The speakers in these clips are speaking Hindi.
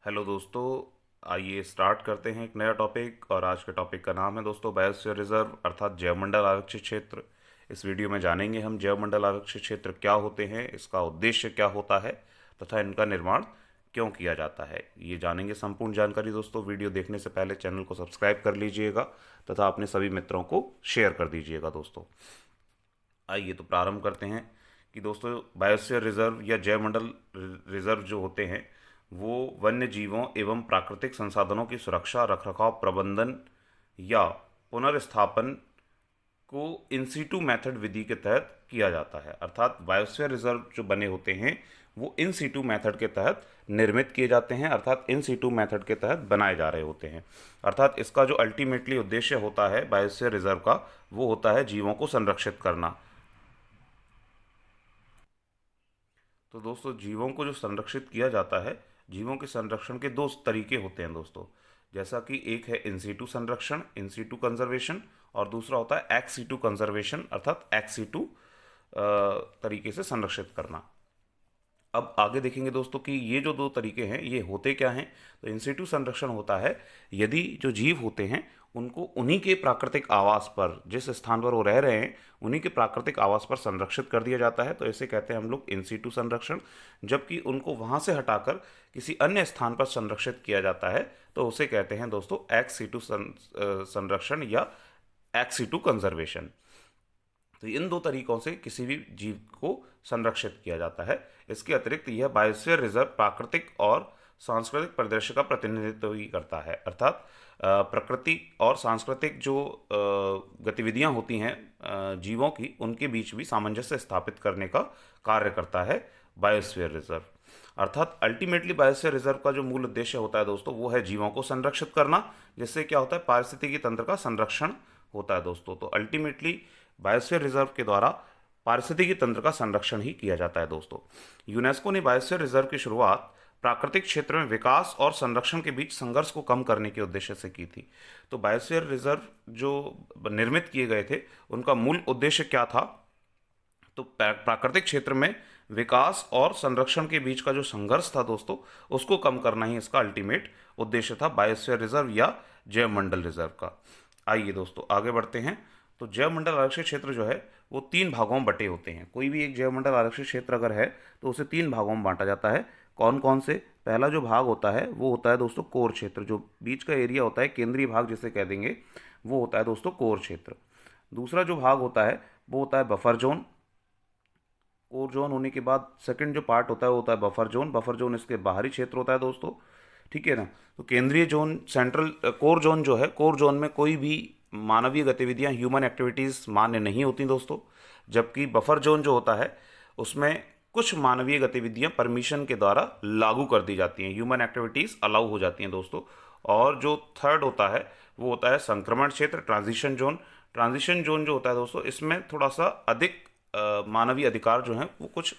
हेलो दोस्तों, आइए स्टार्ट करते हैं एक नया टॉपिक। और आज के टॉपिक का नाम है दोस्तों बायोस्फीयर रिजर्व अर्थात जैवमंडल आरक्षित क्षेत्र। इस वीडियो में जानेंगे हम जैवमंडल आरक्षित क्षेत्र क्या होते हैं, इसका उद्देश्य क्या होता है तथा इनका निर्माण क्यों किया जाता है। ये जानेंगे संपूर्ण जानकारी। दोस्तों, वीडियो देखने से पहले चैनल को सब्सक्राइब कर लीजिएगा तथा अपने सभी मित्रों को शेयर कर दीजिएगा। दोस्तों, आइए तो प्रारंभ करते हैं कि दोस्तों बायोस्फीयर रिजर्व या जैवमंडल रिजर्व जो होते हैं वो वन्य जीवों एवं प्राकृतिक संसाधनों की सुरक्षा, रखरखाव, प्रबंधन या पुनर्स्थापन को इंसीटू मेथड विधि के तहत किया जाता है। अर्थात बायोस्फीयर रिजर्व जो बने होते हैं वो इन सीटू मेथड के तहत निर्मित किए जाते हैं, अर्थात इन सीटू मेथड के तहत बनाए जा रहे होते हैं। अर्थात इसका जो अल्टीमेटली उद्देश्य होता है बायोस्फीयर रिजर्व का, वो होता है जीवों को संरक्षित करना। तो दोस्तों, जीवों को जो संरक्षित किया जाता है, जीवों के संरक्षण के दो तरीके होते हैं दोस्तों। जैसा कि एक है इन सीटू संरक्षण, इन सीटू कंजर्वेशन, और दूसरा होता है एक्स सीटू कंजर्वेशन अर्थात एक्स सीटू तरीके से संरक्षित करना। अब आगे देखेंगे दोस्तों कि ये जो दो तरीके हैं ये होते क्या हैं। तो इंसिटू संरक्षण होता है यदि जो जीव होते हैं उनको उन्हीं के प्राकृतिक आवास पर, जिस स्थान पर वो रह रहे हैं उन्हीं के प्राकृतिक आवास पर संरक्षित कर दिया जाता है, तो इसे कहते हैं हम लोग इंसिटू संरक्षण। जबकि उनको वहाँ से हटाकर किसी अन्य स्थान पर संरक्षित किया जाता है तो उसे कहते हैं दोस्तों एक्स सीटू संरक्षण या एक्स सीटू कंजर्वेशन। तो इन दो तरीकों से किसी भी जीव को संरक्षित किया जाता है। इसके अतिरिक्त यह बायोस्फीयर रिजर्व प्राकृतिक और सांस्कृतिक परिदृश्य का प्रतिनिधित्व भी करता है। अर्थात प्रकृति और सांस्कृतिक जो गतिविधियां होती हैं जीवों की, उनके बीच भी सामंजस्य स्थापित करने का कार्य करता है बायोस्फीयर रिजर्व। अर्थात अल्टीमेटली बायोस्फीयर रिजर्व का जो मूल उद्देश्य होता है दोस्तों वो है जीवों को संरक्षित करना, जिससे क्या होता है पारिस्थितिकी तंत्र का संरक्षण होता है दोस्तों। तो अल्टीमेटली बायोस्फीयर रिजर्व के द्वारा पारिस्थितिकी तंत्र का संरक्षण ही किया जाता है दोस्तों। यूनेस्को ने बायोस्फीयर रिजर्व की शुरुआत प्राकृतिक क्षेत्र में विकास और संरक्षण के बीच संघर्ष को कम करने के उद्देश्य से की थी। तो बायोस्फीयर रिजर्व जो निर्मित किए गए थे उनका मूल उद्देश्य क्या था। तो प्राकृतिक क्षेत्र में विकास और संरक्षण के बीच का जो संघर्ष था दोस्तों, उसको कम करना ही इसका अल्टीमेट उद्देश्य था बायोस्फीयर रिजर्व या जैव मंडल रिजर्व का। आइए दोस्तों आगे बढ़ते हैं। तो जैव मंडल आरक्षित क्षेत्र जो है वो तीन भागों में बटे होते हैं। कोई भी एक जैव मंडल आरक्षित क्षेत्र अगर है तो उसे तीन भागों में बांटा जाता है। कौन कौन से? पहला जो भाग होता है वो होता है दोस्तों कोर क्षेत्र, जो बीच का एरिया होता है, केंद्रीय भाग जिसे कह देंगे, वो होता है दोस्तों कोर क्षेत्र। दूसरा जो भाग होता है वो होता है बफर जोन। कोर जोन होने के बाद सेकंड जो पार्ट होता है वो होता है बफर जोन। बफर जोन इसके बाहरी क्षेत्र होता है दोस्तों, ठीक है ना। तो केंद्रीय जोन, सेंट्रल कोर जोन जो है, कोर जोन में कोई भी मानवीय गतिविधियां, ह्यूमन एक्टिविटीज़ मान्य नहीं होती दोस्तों। जबकि बफर जोन जो होता है उसमें कुछ मानवीय गतिविधियां परमिशन के द्वारा लागू कर दी जाती हैं, ह्यूमन एक्टिविटीज़ अलाउ हो जाती हैं दोस्तों। और जो थर्ड होता है वो होता है संक्रमण क्षेत्र, ट्रांजिशन जोन। ट्रांजिशन जोन जो होता है दोस्तों इसमें थोड़ा सा अधिक मानवीय अधिकार जो हैं वो कुछ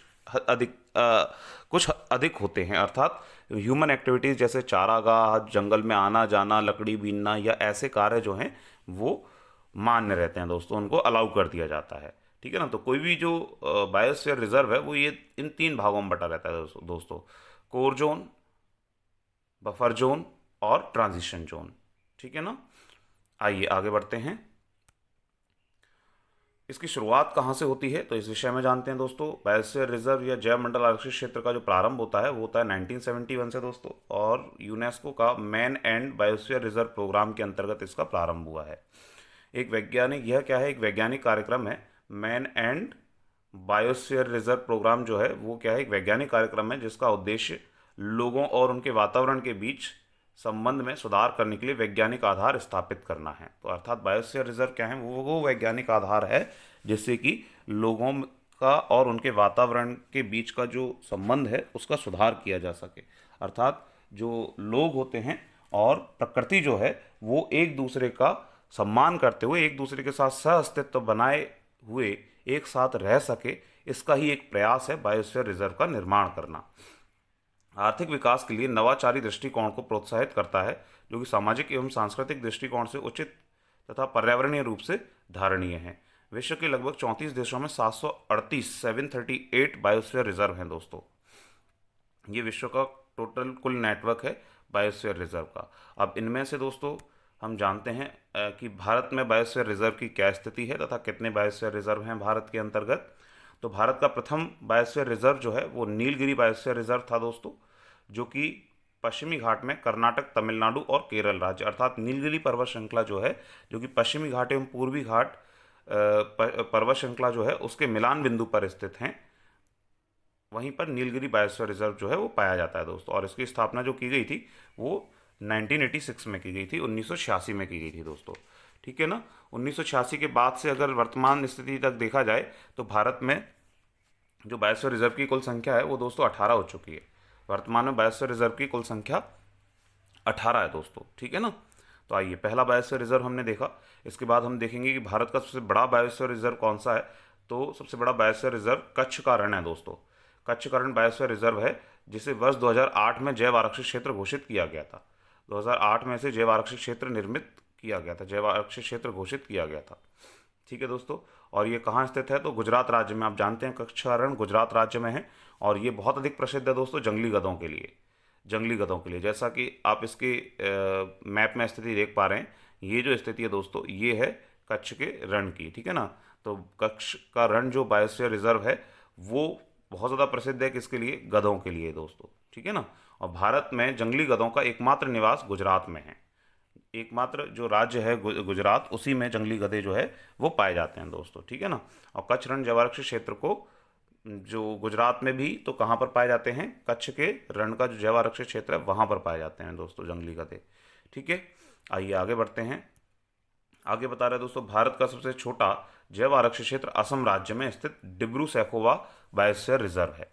अधिक होते हैं। अर्थात ह्यूमन एक्टिविटीज़ जैसे चारागाह, जंगल में आना जाना, लकड़ी बीनना या ऐसे कार्य जो हैं वो मान्य रहते हैं दोस्तों, उनको अलाउ कर दिया जाता है, ठीक है ना। तो कोई भी जो बायोस्फीयर रिजर्व है वो ये इन तीन भागों में बटा रहता है दोस्तों, कोर जोन, बफर जोन और ट्रांजिशन जोन, ठीक है ना। आइए आगे बढ़ते हैं। इसकी शुरुआत कहाँ से होती है तो इस विषय में जानते हैं दोस्तों। बायोस्फीयर रिजर्व या जैव मंडल आरक्षित क्षेत्र का जो प्रारंभ होता है वो होता है 1971 से दोस्तों, और यूनेस्को का man and biosphere reserve programme के अंतर्गत इसका प्रारंभ हुआ है। एक वैज्ञानिक, यह क्या है, एक वैज्ञानिक कार्यक्रम है। Man and biosphere reserve programme जो है वो क्या है, एक वैज्ञानिक कार्यक्रम है जिसका उद्देश्य लोगों और उनके वातावरण के बीच संबंध में सुधार करने के लिए वैज्ञानिक आधार स्थापित करना है। तो अर्थात बायोस्फीयर रिजर्व क्या है, वो वैज्ञानिक आधार है जिससे कि लोगों का और उनके वातावरण के बीच का जो संबंध है उसका सुधार किया जा सके। अर्थात जो लोग होते हैं और प्रकृति जो है वो एक दूसरे का सम्मान करते हुए एक दूसरे के साथ सह अस्तित्व बनाए हुए एक साथ रह सके, इसका ही एक प्रयास है बायोस्फीयर रिजर्व का निर्माण करना। आर्थिक विकास के लिए नवाचारी दृष्टिकोण को प्रोत्साहित करता है, जो कि सामाजिक एवं सांस्कृतिक दृष्टिकोण से उचित तथा पर्यावरणीय रूप से धारणीय है। विश्व के लगभग 34 देशों में 738 बायोस्फीयर रिजर्व हैं दोस्तों। ये विश्व का टोटल कुल नेटवर्क है बायोस्फीयर रिजर्व का। अब इनमें से दोस्तों हम जानते हैं कि भारत में बायोस्फीयर रिजर्व की क्या स्थिति है तथा कितने बायोस्फीयर रिजर्व हैं भारत के अंतर्गत। तो भारत का प्रथम बायोस्फीयर रिजर्व जो है वो नीलगिरी बायोस्फीयर रिजर्व था दोस्तों, जो कि पश्चिमी घाट में कर्नाटक, तमिलनाडु और केरल राज्य अर्थात नीलगिरी पर्वत श्रृंखला जो है, जो कि पश्चिमी घाट एवं पूर्वी घाट पर्वत श्रृंखला जो है उसके मिलान बिंदु पर स्थित हैं, वहीं पर नीलगिरी बायोस्फीयर रिजर्व जो है वो पाया जाता है दोस्तों। और इसकी स्थापना जो की गई थी वो 1986 में की गई थी, 1986 में की गई थी दोस्तों। ठीक है ना। 1986 के बाद से अगर वर्तमान स्थिति तक देखा जाए तो भारत में जो बायोस्फीयर रिजर्व की कुल संख्या है वो दोस्तों 18 हो चुकी है। वर्तमान में बायोस्फीयर रिजर्व की कुल संख्या 18 है दोस्तों। ठीक है ना। तो आइए, पहला बायोस्फीयर रिजर्व हमने देखा। इसके बाद हम देखेंगे कि भारत का सबसे बड़ा बायोस्फीयर रिजर्व कौन सा है। तो सबसे बड़ा बायोस्फीयर रिजर्व कच्छ का रण है दोस्तों। कच्छ का रण बायोस्फीयर रिजर्व है, जिसे वर्ष 2008 में जैव आरक्षित क्षेत्र घोषित किया गया था। 2008 में से जैव आरक्षित क्षेत्र निर्मित किया गया था, जैव आरक्षित क्षेत्र घोषित किया गया था। ठीक है दोस्तों। और ये कहाँ स्थित है, तो गुजरात राज्य में। आप जानते हैं कच्छ का रण गुजरात राज्य में है, और ये बहुत अधिक प्रसिद्ध है दोस्तों जंगली गधों के लिए। जंगली गधों के लिए, जैसा कि आप इसके मैप में स्थिति देख पा रहे हैं, ये जो स्थिति है दोस्तों ये है कच्छ के रण की। ठीक है ना। तो कच्छ का रण जो बायोस्फीयर रिजर्व है वो बहुत ज़्यादा प्रसिद्ध है, किसके लिए, गधों के लिए दोस्तों। ठीक है ना। और भारत में जंगली गधों का एकमात्र निवास गुजरात में है। एकमात्र जो राज्य है गुजरात, उसी में जंगली गधे जो है वो पाए जाते हैं दोस्तों। ठीक है ना। और कच्छ रण जैवारक्षित क्षेत्र को जो गुजरात में भी तो कहाँ पर पाए जाते हैं, कच्छ के रण का जो जैव आरक्षित क्षेत्र है वहाँ पर पाए जाते हैं दोस्तों जंगली गधे। ठीक है। आइए आगे बढ़ते हैं। आगे बता रहे हैं दोस्तों, भारत का सबसे छोटा जैव आरक्षित क्षेत्र असम राज्य में स्थित डिब्रू सैखोवा बायोस्फीयर रिजर्व है।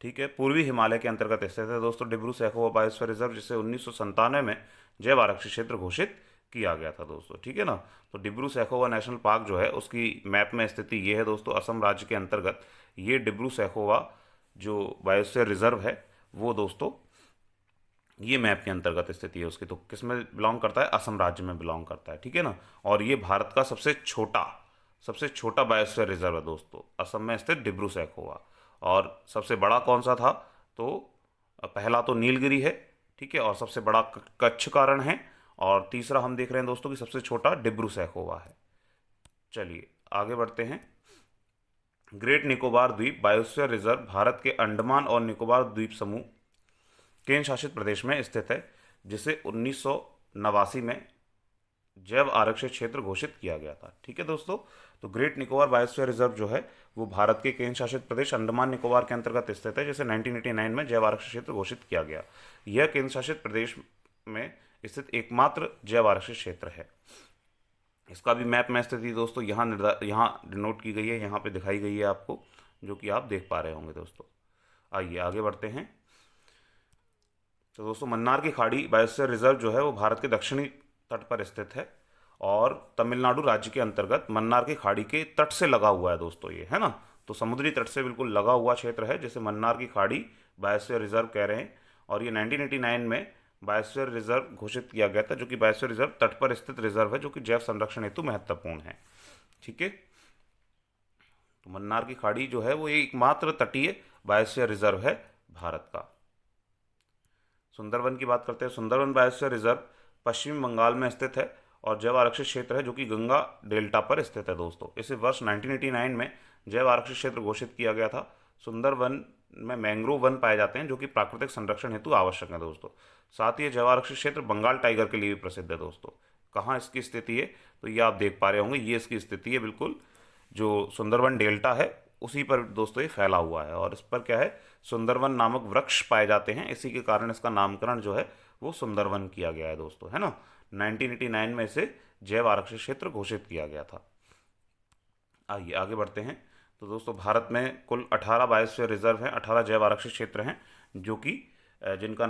ठीक है। पूर्वी हिमालय के अंतर्गत स्थित है दोस्तों डिब्रू सैखोवा बायोस्फीयर रिजर्व, जिसे 1997 में जैव आरक्षित क्षेत्र घोषित किया गया था दोस्तों। ठीक है ना। तो डिब्रू सैखोवा नेशनल पार्क जो है उसकी मैप में स्थिति ये है दोस्तों, असम राज्य के अंतर्गत ये डिब्रू सैखोवा जो बायोस्फीयर रिजर्व है वो दोस्तों ये मैप के अंतर्गत स्थिति है उसकी। तो किस में बिलोंग करता है, असम राज्य में बिलोंग करता है। ठीक है ना। और ये भारत का सबसे छोटा बायोस्फीयर रिजर्व है दोस्तों, असम में स्थित डिब्रू सैखोवा। और सबसे बड़ा कौन सा था, तो पहला तो नीलगिरी है। ठीक है। और सबसे बड़ा कच्छ का रण है, और तीसरा हम देख रहे हैं दोस्तों कि सबसे छोटा डिब्रू सैखोवा है। चलिए आगे बढ़ते हैं। ग्रेट निकोबार द्वीप बायोस्फीयर रिजर्व भारत के अंडमान और निकोबार द्वीप समूह केंद्र शासित प्रदेश में स्थित है, जिसे 1989 में जैव आरक्षित क्षेत्र घोषित किया गया था। ठीक है दोस्तों। तो ग्रेट निकोबार बायोस्फीयर रिजर्व जो है वो भारत के केंद्र शासित प्रदेश अंडमान निकोबार के अंतर्गत स्थित है, जिसे 1989 में जैव आरक्षित क्षेत्र घोषित किया गया। यह केंद्र शासित प्रदेश में स्थित एकमात्र जैव आरक्षित क्षेत्र है। इसका भी मैप में स्थिति दोस्तों यहाँ डिनोट की गई है, यहाँ पे दिखाई गई है आपको, जो कि आप देख पा रहे होंगे दोस्तों। आइए आगे बढ़ते हैं। तो दोस्तों मन्नार की खाड़ी बायोस्फीयर रिजर्व जो है वो भारत के दक्षिणी तट पर स्थित है, और तमिलनाडु राज्य के अंतर्गत मन्नार की खाड़ी के तट से लगा हुआ है दोस्तों ये, है ना। तो समुद्री तट से बिल्कुल लगा हुआ क्षेत्र है, जिसे मन्नार की खाड़ी बायोस्फीयर रिजर्व कह रहे हैं। और ये 1989 में बायोस्फीयर रिजर्व घोषित किया गया था, जो कि बायोस्फीयर रिजर्व तट पर स्थित रिजर्व है, जो कि जैव संरक्षण हेतु महत्वपूर्ण है। ठीक है। तो मन्नार की खाड़ी जो है वो एकमात्र तटीय बायोस्फीयर रिजर्व है भारत का। सुंदरवन की बात करते हैं। सुंदरवन बायोस्फीयर रिजर्व पश्चिम बंगाल में स्थित है और जैव आरक्षित क्षेत्र है, जो कि गंगा डेल्टा पर स्थित है दोस्तों। इसे वर्ष 1989 में जैव आरक्षित क्षेत्र घोषित किया गया था। सुंदरवन में मैंग्रोव वन पाए जाते हैं, जो कि प्राकृतिक संरक्षण हेतु आवश्यक है दोस्तों। साथ ही जैव आरक्षित क्षेत्र बंगाल टाइगर के लिए भी प्रसिद्ध है दोस्तों। कहाँ इसकी स्थिति है, तो ये आप देख पा रहे होंगे, ये इसकी स्थिति है बिल्कुल, जो सुंदरवन डेल्टा है उसी पर दोस्तों ये फैला हुआ है। और इस पर क्या है, सुंदरवन नामक वृक्ष पाए जाते हैं, इसी के कारण इसका नामकरण जो है वो सुंदरवन किया गया है दोस्तों, है ना। 1989 में इसे जैव आरक्षित क्षेत्र घोषित किया गया था। आइए आगे बढ़ते हैं। तो दोस्तों भारत में कुल 18 बायोस्फीयर रिजर्व हैं, 18 जैव आरक्षित क्षेत्र हैं, जो कि जिनका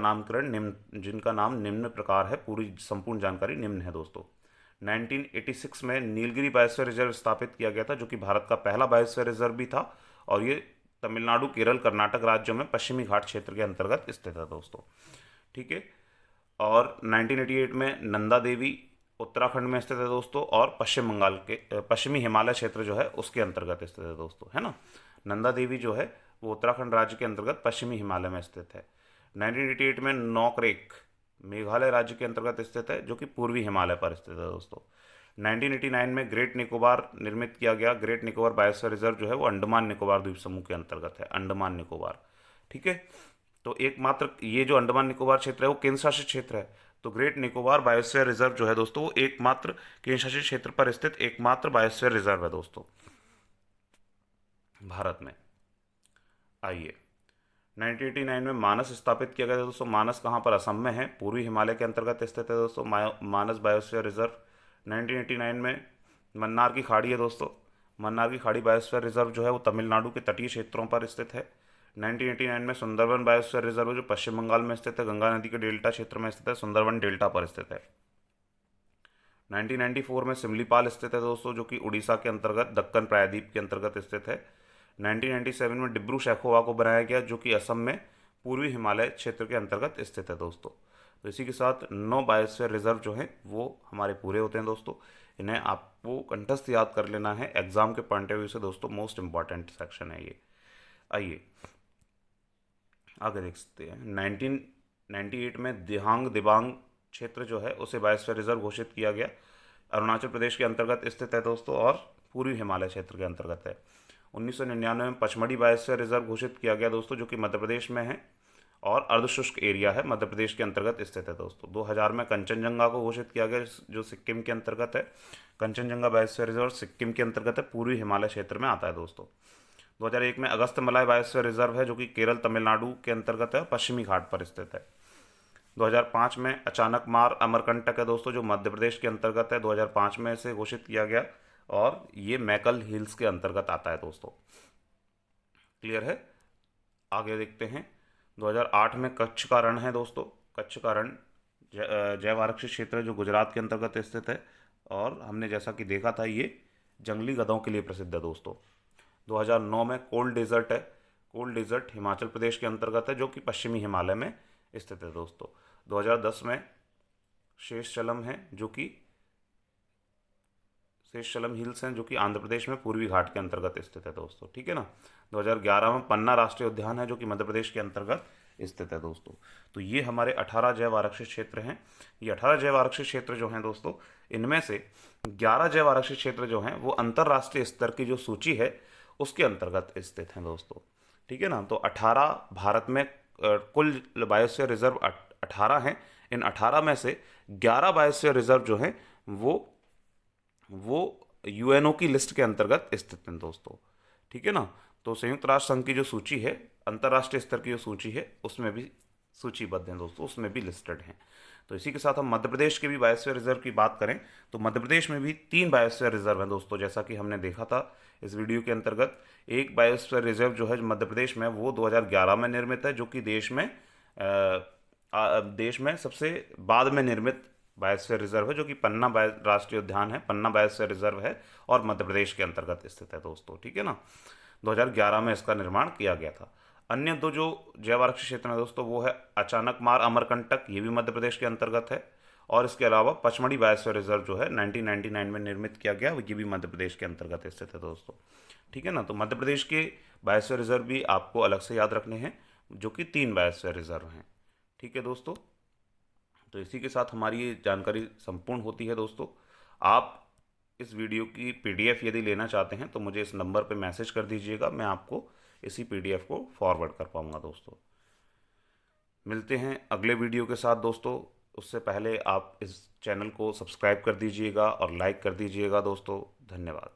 नाम निम्न प्रकार है। पूरी संपूर्ण जानकारी निम्न है दोस्तों। 1986 में नीलगिरी बायोस्फीयर रिजर्व स्थापित किया गया था, जो कि भारत का पहला बायोस्फीयर रिजर्व भी था, और ये तमिलनाडु, केरल, कर्नाटक राज्यों में पश्चिमी घाट क्षेत्र के अंतर्गत स्थित है दोस्तों। ठीक है। और 1988 में नंदा देवी उत्तराखंड में स्थित है दोस्तों, और पश्चिम बंगाल के पश्चिमी हिमालय क्षेत्र जो है उसके अंतर्गत स्थित है दोस्तों, है ना। नंदा देवी जो है वो उत्तराखंड राज्य के अंतर्गत पश्चिमी हिमालय में स्थित है। 1988 में नौकरेक मेघालय राज्य के अंतर्गत स्थित है, जो कि पूर्वी हिमालय पर स्थित है दोस्तों। 1989 में ग्रेट निकोबार निर्मित किया गया। ग्रेट निकोबार बायोस्फीयर रिजर्व जो है वो अंडमान निकोबार द्वीप समूह के अंतर्गत है, अंडमान निकोबार। ठीक है, तो एकमात्र ये जो अंडमान निकोबार क्षेत्र है वो केंद्र शासित क्षेत्र है। तो ग्रेट निकोबार बायोस्फीयर रिजर्व जो है दोस्तों वो एकमात्र केंद्र शासित क्षेत्र पर स्थित एकमात्र बायोस्फीयर रिजर्व है दोस्तों भारत में। आइए, 1989 में मानस स्थापित किया गया था दोस्तों। मानस कहाँ पर? असम में है, पूर्वी हिमालय के अंतर्गत स्थित है दोस्तों मानस बायोस्फीयर रिजर्व। 1989 में मन्नार की खाड़ी है दोस्तों। मन्नार की खाड़ी बायोस्फीयर रिजर्व जो है वो तमिलनाडु के तटीय क्षेत्रों पर स्थित है। 1989 में सुंदरवन बायोस्फीयर रिजर्व जो पश्चिम बंगाल में स्थित है, गंगा नदी के डेल्टा क्षेत्र में स्थित है, सुंदरवन डेल्टा पर स्थित है। 1994 में सिमलीपाल स्थित है दोस्तों, जो कि उड़ीसा के अंतर्गत दक्कन प्रायद्वीप के अंतर्गत स्थित है। 1997 में डिब्रू सैखोवा को बनाया गया, जो कि असम में पूर्वी हिमालय क्षेत्र के अंतर्गत स्थित है दोस्तों। तो इसी के साथ 9 बायोस्फीयर रिजर्व जो हैं वो हमारे पूरे होते हैं दोस्तों। इन्हें आपको कंठस्थ याद कर लेना है एग्जाम के पॉइंट ऑफ व्यू से दोस्तों, मोस्ट इंपॉर्टेंट सेक्शन है ये। आइए आगे देख सकते हैं। 1998 में दिहांग दिबांग क्षेत्र जो है उसे बायोस्फीयर रिजर्व घोषित किया गया। अरुणाचल प्रदेश के अंतर्गत स्थित है दोस्तों और पूर्वी हिमालय क्षेत्र के अंतर्गत है। 1999 में पचमढ़ी बायोस्फीयर रिजर्व घोषित किया गया दोस्तों, जो कि मध्य प्रदेश में है और अर्धशुष्क एरिया है, मध्य प्रदेश के अंतर्गत स्थित है दोस्तों। 2000 में कंचनजंगा को घोषित किया गया, जो सिक्किम के अंतर्गत है। कंचनजंगा बायोस्फीयर रिजर्व सिक्किम के अंतर्गत है, पूर्वी हिमालय क्षेत्र में आता है दोस्तों। 2001 में अगस्त्यमलाई बायोस्फीयर रिजर्व है, जो कि केरल तमिलनाडु के अंतर्गत है, पश्चिमी घाट पर स्थित है। 2005 में अचानक मार अमरकंटक है दोस्तों, जो मध्य प्रदेश के अंतर्गत है। 2005 में इसे घोषित किया गया और ये मैकल हिल्स के अंतर्गत आता है दोस्तों। क्लियर है? आगे देखते हैं। 2008 में कच्छ का रण है दोस्तों। कच्छ का रण जैव आरक्षित क्षेत्र है, जो गुजरात के अंतर्गत स्थित है और हमने जैसा कि देखा था ये जंगली गधों के लिए प्रसिद्ध है दोस्तों। 2009 में कोल्ड डेजर्ट है। कोल्ड डेजर्ट हिमाचल प्रदेश के अंतर्गत है, जो कि पश्चिमी हिमालय में स्थित है दोस्तों। 2010 में शेषचलम है, जो कि शेषचलम हिल्स हैं, जो कि आंध्र प्रदेश में पूर्वी घाट के अंतर्गत स्थित है दोस्तों। ठीक है ना। 2011 में पन्ना राष्ट्रीय उद्यान है, जो कि मध्य प्रदेश के अंतर्गत स्थित है दोस्तों। तो ये हमारे 18 जैव आरक्षित क्षेत्र हैं। ये 18 जैव आरक्षित क्षेत्र जो हैं दोस्तों, इनमें से 11 जैव आरक्षित क्षेत्र जो हैं वो अंतर्राष्ट्रीय स्तर की जो सूची है उसके अंतर्गत स्थित हैं दोस्तों। ठीक है ना। तो 18 भारत में कुल बायोस्फीयर रिजर्व 18 हैं। इन 18 में से 11 बायोस्फीयर रिजर्व जो हैं वो यूएनओ की लिस्ट के अंतर्गत स्थित हैं दोस्तों। ठीक है ना। तो संयुक्त राष्ट्र संघ की जो सूची है, अंतर्राष्ट्रीय स्तर की जो सूची है, उसमें भी सूचीबद्ध हैं दोस्तों, उसमें भी लिस्टेड हैं। तो इसी के साथ हम मध्य प्रदेश के भी बायोस्फीयर रिजर्व की बात करें तो मध्य प्रदेश में भी 3 बायोस्फीयर रिजर्व हैं दोस्तों, जैसा कि हमने देखा था इस वीडियो के अंतर्गत। एक बायोस्फीयर रिजर्व जो है मध्य प्रदेश में वो 2011 में निर्मित है, जो कि देश में सबसे बाद में निर्मित बायोस्फीयर रिजर्व है, जो कि पन्ना राष्ट्रीय उद्यान है, पन्ना बायोस्फीयर रिजर्व है और मध्य प्रदेश के अंतर्गत स्थित है दोस्तों। ठीक है ना। 2011 में इसका निर्माण किया गया था। अन्य 2 जो जैव आरक्षित क्षेत्र हैं दोस्तों वो है अचानक मार अमरकंटक, ये भी मध्य प्रदेश के अंतर्गत है, और इसके अलावा पचमढ़ी बायोस्फीयर रिजर्व जो है 1999 में निर्मित किया गया, ये भी मध्य प्रदेश के अंतर्गत स्थित है दोस्तों। ठीक है ना। तो मध्य प्रदेश के बायोस्फीयर रिजर्व भी आपको अलग से याद रखने हैं, जो कि 3 बायोस्फीयर रिजर्व हैं। ठीक है दोस्तों। तो इसी के साथ हमारी ये जानकारी संपूर्ण होती है दोस्तों। आप इस वीडियो की पीडीएफ यदि लेना चाहते हैं तो मुझे इस नंबर पे मैसेज कर दीजिएगा, मैं आपको इसी पीडीएफ को फॉरवर्ड कर पाऊँगा दोस्तों। मिलते हैं अगले वीडियो के साथ दोस्तों। उससे पहले आप इस चैनल को सब्सक्राइब कर दीजिएगा और लाइक कर दीजिएगा दोस्तों। धन्यवाद।